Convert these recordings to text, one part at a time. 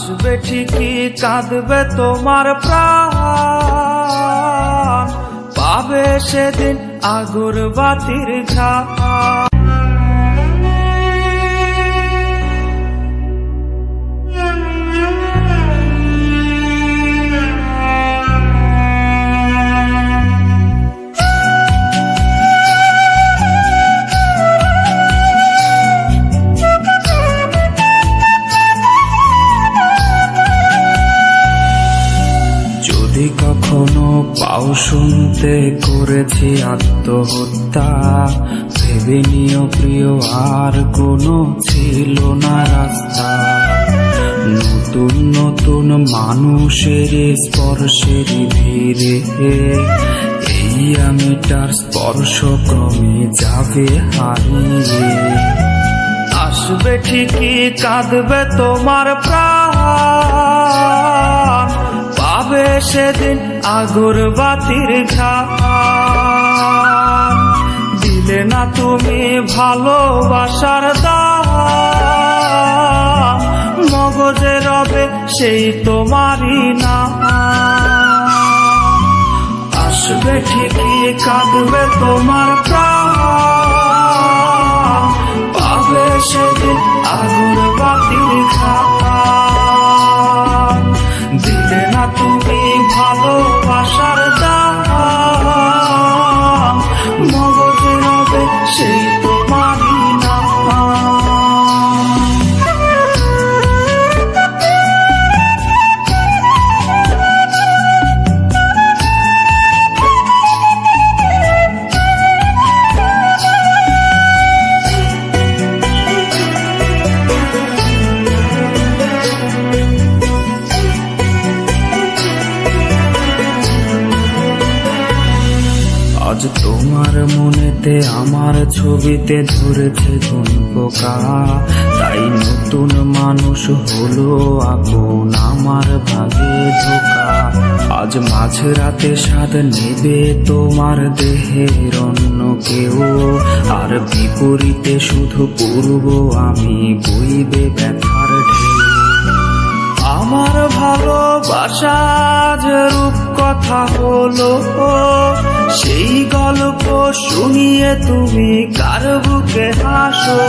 আসবে ঠিকই কাঁদবে তোমার প্রাণ, পাবে সেদিন আগরবাতির ঝাঁ। যদি কখনো পাও শুনতে করেছি আত্মহত্যা, ভেবে নিও প্রিয় আর কোনো ছিল না রাস্তা। নতুন নতুন মানুষের স্পর্শের ভিড়ে এই আমিটার স্পর্শ ক্রমে যাবে হারিয়ে। আসবে ঠিকই কাঁদবে তোমার প্রাণ, পাবে সেদিন আগরবাতির ঝাঁ। দিলে না তুমি ভালোবাসার দাম, মগজে রবে সেই তোমারই না। আসবে ঠিকই কাঁদবে তোমার প্রাণ, পাবে সেদিন আগরবাতির ঝাঁ। দিলে না তুমি ভালোবাসার দাম, মগজে রবে সেই তোমারই না। আজ তোমার মনেতে আমার ছবিতে ধরেছে কোন পোকা, তাই নতুন মানুষ হলো আপন আমার ভাগে ধোকা। আজ মাঝরাতে স্বাদ নেবে তোমার দেহের অন্য কেউ, আর বিপরীতে শুধু পূর্ব আমি বইবে ব্যথার ঢেউ। আমার ভালোবাসা যে রূপ কথা হলো, সেই গল্প শুনিয়ে তুমি কার বুকে হাসো।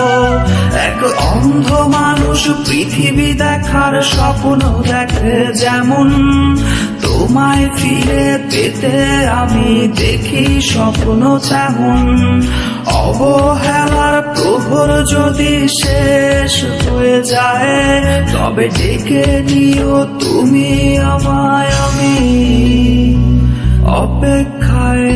এক অন্ধ মানুষ পৃথিবী দেখার স্বপ্ন দেখে যেমন, তোমায় ফিরে পেতে আমি দেখি স্বপ্ন তেমন। অবহেলার প্রহর যদি শেষ হয়ে যায়, তবে ডেকে নিও তুমি আমায়, আমি অপেক্ষায়।